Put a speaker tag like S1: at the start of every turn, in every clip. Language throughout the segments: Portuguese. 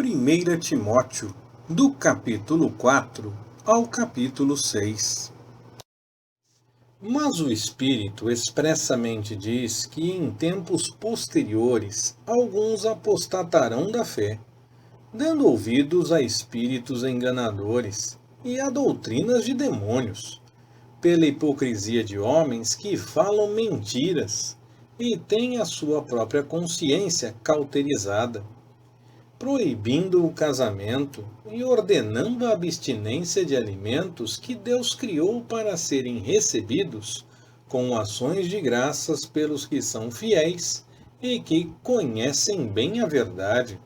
S1: 1 Timóteo, do capítulo 4 ao capítulo 6. Mas o Espírito expressamente diz que em tempos posteriores alguns apostatarão da fé, dando ouvidos a espíritos enganadores e a doutrinas de demônios, pela hipocrisia de homens que falam mentiras e têm a sua própria consciência cauterizada, proibindo o casamento e ordenando a abstinência de alimentos que Deus criou para serem recebidos com ações de graças pelos que são fiéis e que conhecem bem a verdade.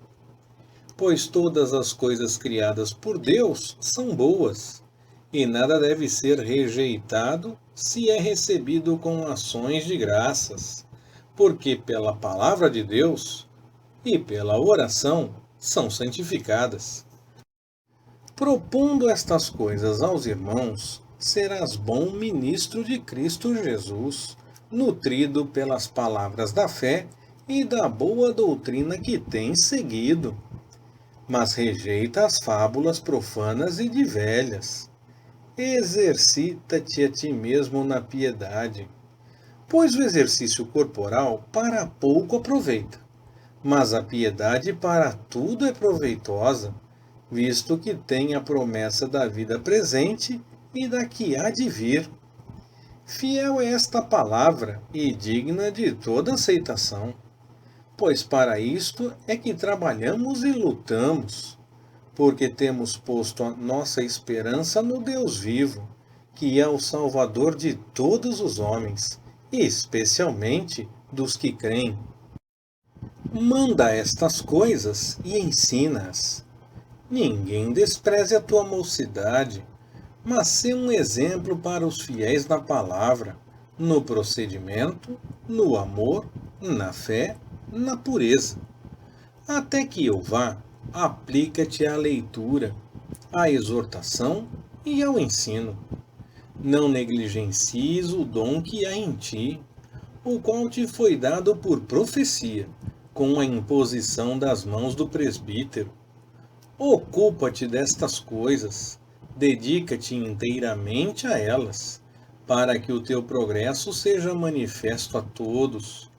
S1: Pois todas as coisas criadas por Deus são boas, e nada deve ser rejeitado se é recebido com ações de graças, porque pela palavra de Deus e pela oração são santificadas. Propondo estas coisas aos irmãos, serás bom ministro de Cristo Jesus, nutrido pelas palavras da fé e da boa doutrina que tens seguido. Mas rejeita as fábulas profanas e de velhas. Exercita-te a ti mesmo na piedade, pois o exercício corporal para pouco aproveita, mas a piedade para tudo é proveitosa, visto que tem a promessa da vida presente e da que há de vir. Fiel é esta palavra e digna de toda aceitação, pois para isto é que trabalhamos e lutamos, porque temos posto a nossa esperança no Deus vivo, que é o Salvador de todos os homens, e especialmente dos que creem. Manda estas coisas e ensina-as. Ninguém despreze a tua mocidade, mas sê um exemplo para os fiéis na palavra, no procedimento, no amor, na fé, na pureza. Até que eu vá, aplica-te à leitura, à exortação e ao ensino. Não negligencies o dom que há em ti, o qual te foi dado por profecia, com a imposição das mãos do presbítero. Ocupa-te destas coisas, dedica-te inteiramente a elas, para que o teu progresso seja manifesto a todos.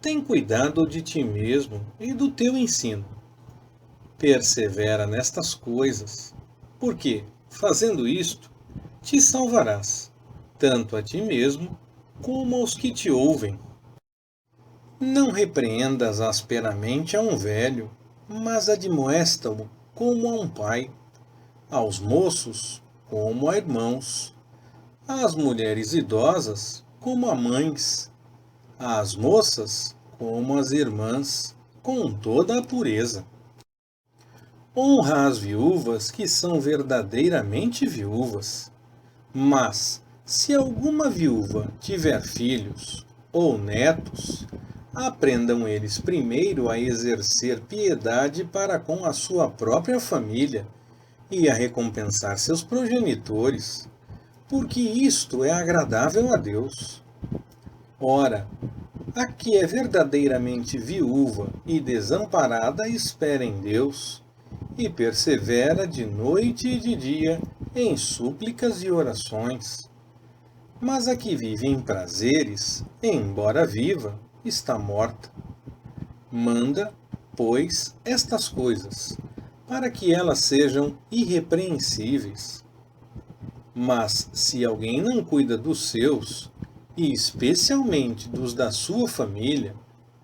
S1: Tem cuidado de ti mesmo e do teu ensino. Persevera nestas coisas, porque, fazendo isto, te salvarás, tanto a ti mesmo como aos que te ouvem. Não repreendas asperamente a um velho, mas admoesta-o como a um pai, aos moços como a irmãos, às mulheres idosas como a mães, às moças como as irmãs, com toda a pureza. Honra as viúvas que são verdadeiramente viúvas. Mas, se alguma viúva tiver filhos ou netos, aprendam eles primeiro a exercer piedade para com a sua própria família e a recompensar seus progenitores, porque isto é agradável a Deus. Ora, a que é verdadeiramente viúva e desamparada espera em Deus, e persevera de noite e de dia em súplicas e orações. Mas a que vive em prazeres, embora viva, está morta. Manda, pois, estas coisas, para que elas sejam irrepreensíveis. Mas se alguém não cuida dos seus, e especialmente dos da sua família,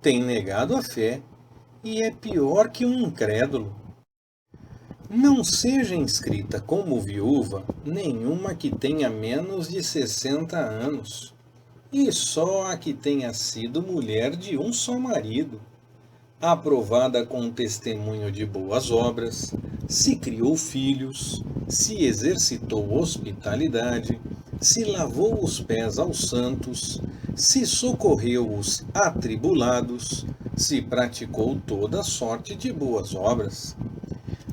S1: tem negado a fé, e é pior que um incrédulo. Não seja inscrita como viúva nenhuma que tenha menos de 60 anos, e só a que tenha sido mulher de um só marido, aprovada com testemunho de boas obras, se criou filhos, se exercitou hospitalidade, se lavou os pés aos santos, se socorreu os atribulados, se praticou toda sorte de boas obras.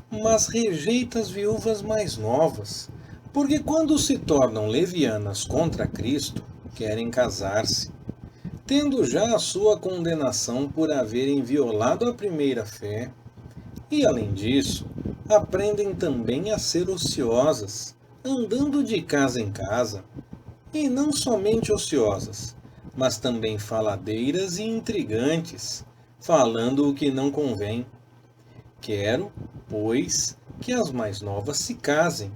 S1: Mas rejeita as viúvas mais novas, porque quando se tornam levianas contra Cristo, querem casar-se, tendo já a sua condenação por haverem violado a primeira fé, E além disso, aprendem também a ser ociosas, andando de casa em casa, e não somente ociosas, mas também faladeiras e intrigantes, falando o que não convém. Quero, pois, que as mais novas se casem,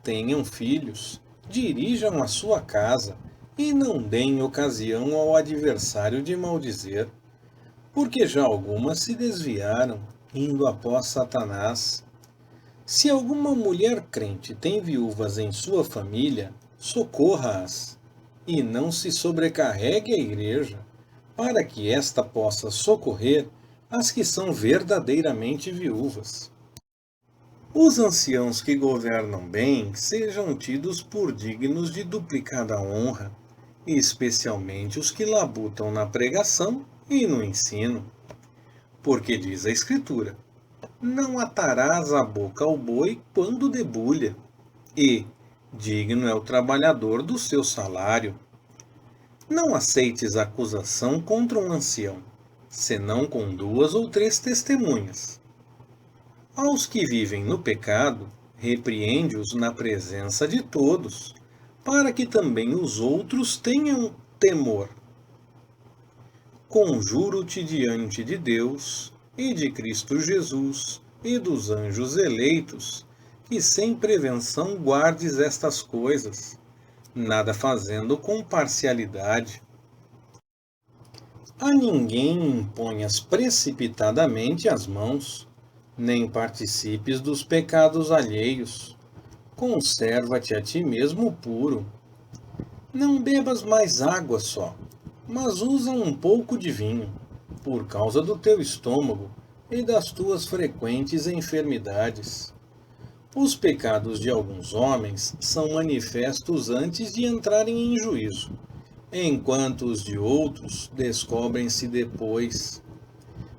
S1: tenham filhos, dirijam a sua casa e não deem ocasião ao adversário de maldizer, porque já algumas se desviaram, indo após Satanás. Se alguma mulher crente tem viúvas em sua família, socorra-as, e não se sobrecarregue a igreja, para que esta possa socorrer as que são verdadeiramente viúvas. Os anciãos que governam bem sejam tidos por dignos de duplicada honra, especialmente os que labutam na pregação e no ensino. Porque diz a Escritura: não atarás a boca ao boi quando debulha, e digno é o trabalhador do seu salário. Não aceites acusação contra um ancião, senão com 2 ou 3 testemunhas. Aos que vivem no pecado, repreende-os na presença de todos, para que também os outros tenham temor. Conjuro-te diante de Deus, e de Cristo Jesus, e dos anjos eleitos, que sem prevenção guardes estas coisas, nada fazendo com parcialidade. A ninguém imponhas precipitadamente as mãos, nem participes dos pecados alheios. Conserva-te a ti mesmo puro. Não bebas mais água só, mas usa um pouco de vinho, por causa do teu estômago e das tuas frequentes enfermidades. Os pecados de alguns homens são manifestos antes de entrarem em juízo, enquanto os de outros descobrem-se depois.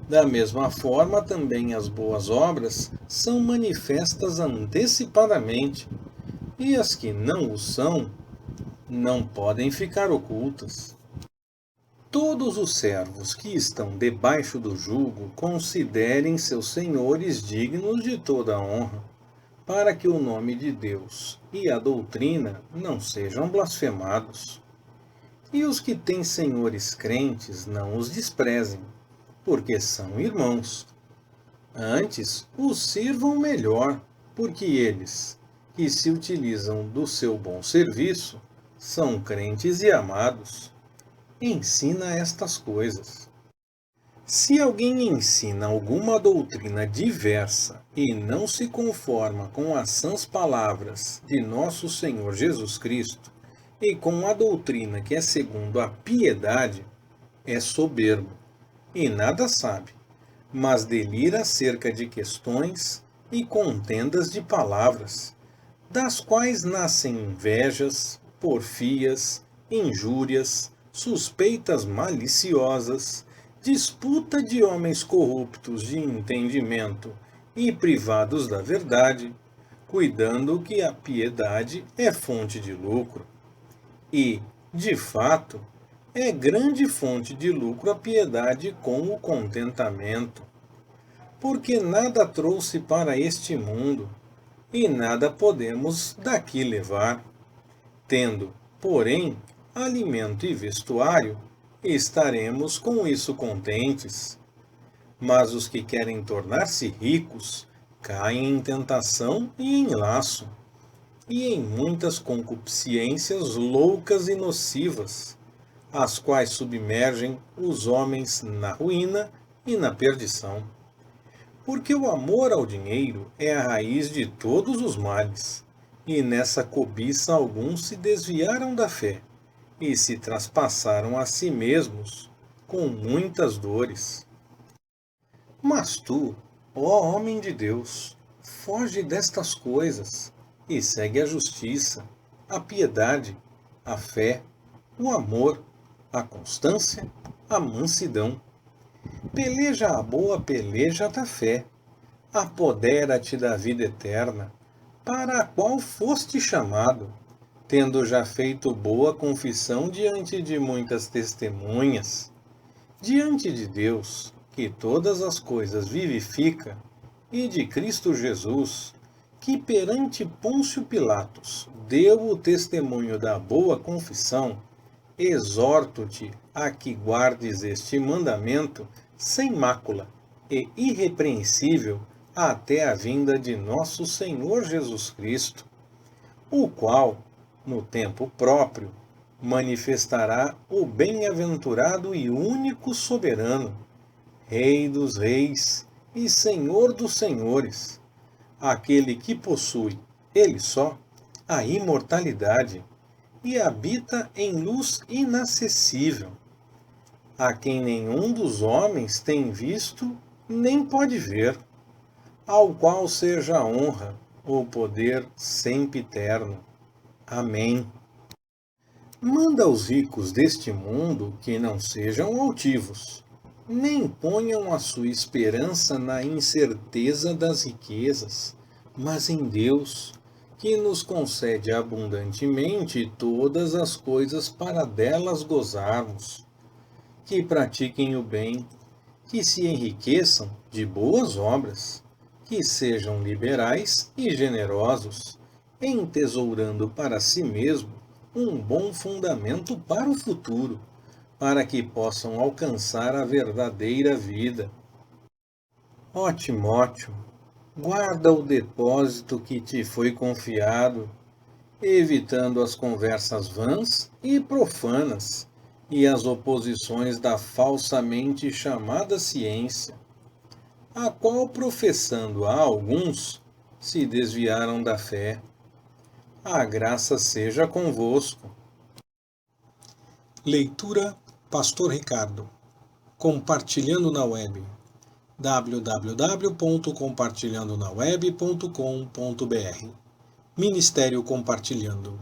S1: Da mesma forma, também as boas obras são manifestas antecipadamente, e as que não o são, não podem ficar ocultas. Todos os servos que estão debaixo do jugo considerem seus senhores dignos de toda a honra, para que o nome de Deus e a doutrina não sejam blasfemados. E os que têm senhores crentes não os desprezem, porque são irmãos. Antes, os sirvam melhor, porque eles, que se utilizam do seu bom serviço, são crentes e amados. Ensina estas coisas. Se alguém ensina alguma doutrina diversa e não se conforma com as sãs palavras de nosso Senhor Jesus Cristo e com a doutrina que é segundo a piedade, é soberbo e nada sabe, mas delira acerca de questões e contendas de palavras, das quais nascem invejas, porfias, injúrias, suspeitas maliciosas, disputa de homens corruptos de entendimento e privados da verdade, cuidando que a piedade é fonte de lucro. E, de fato, é grande fonte de lucro a piedade com o contentamento, porque nada trouxe para este mundo, e nada podemos daqui levar. Tendo, porém, alimento e vestuário, estaremos com isso contentes. Mas os que querem tornar-se ricos caem em tentação e em laço, e em muitas concupiscências loucas e nocivas, as quais submergem os homens na ruína e na perdição. Porque o amor ao dinheiro é a raiz de todos os males, e nessa cobiça alguns se desviaram da fé, e se traspassaram a si mesmos com muitas dores. Mas tu, ó homem de Deus, foge destas coisas, e segue a justiça, a piedade, a fé, o amor, a constância, a mansidão. Peleja a boa peleja da fé, apodera-te da vida eterna, para a qual foste chamado, tendo já feito boa confissão diante de muitas testemunhas. Diante de Deus, que todas as coisas vivifica, e de Cristo Jesus, que perante Pôncio Pilatos deu o testemunho da boa confissão, exorto-te a que guardes este mandamento sem mácula e irrepreensível até a vinda de nosso Senhor Jesus Cristo, o qual, no tempo próprio, manifestará o bem-aventurado e único soberano, Rei dos reis e Senhor dos senhores, aquele que possui, ele só, a imortalidade e habita em luz inacessível, a quem nenhum dos homens tem visto nem pode ver, ao qual seja a honra, o poder sempiterno. Amém. Manda aos ricos deste mundo que não sejam altivos, nem ponham a sua esperança na incerteza das riquezas, mas em Deus, que nos concede abundantemente todas as coisas para delas gozarmos. Que pratiquem o bem, que se enriqueçam de boas obras, que sejam liberais e generosos, entesourando para si mesmo um bom fundamento para o futuro, para que possam alcançar a verdadeira vida. Ó Timóteo, guarda o depósito que te foi confiado, evitando as conversas vãs e profanas e as oposições da falsamente chamada ciência, a qual, professando a alguns, se desviaram da fé. A graça seja convosco. Leitura Pastor Ricardo. Compartilhando na web. www.compartilhandonaweb.com.br. Ministério Compartilhando.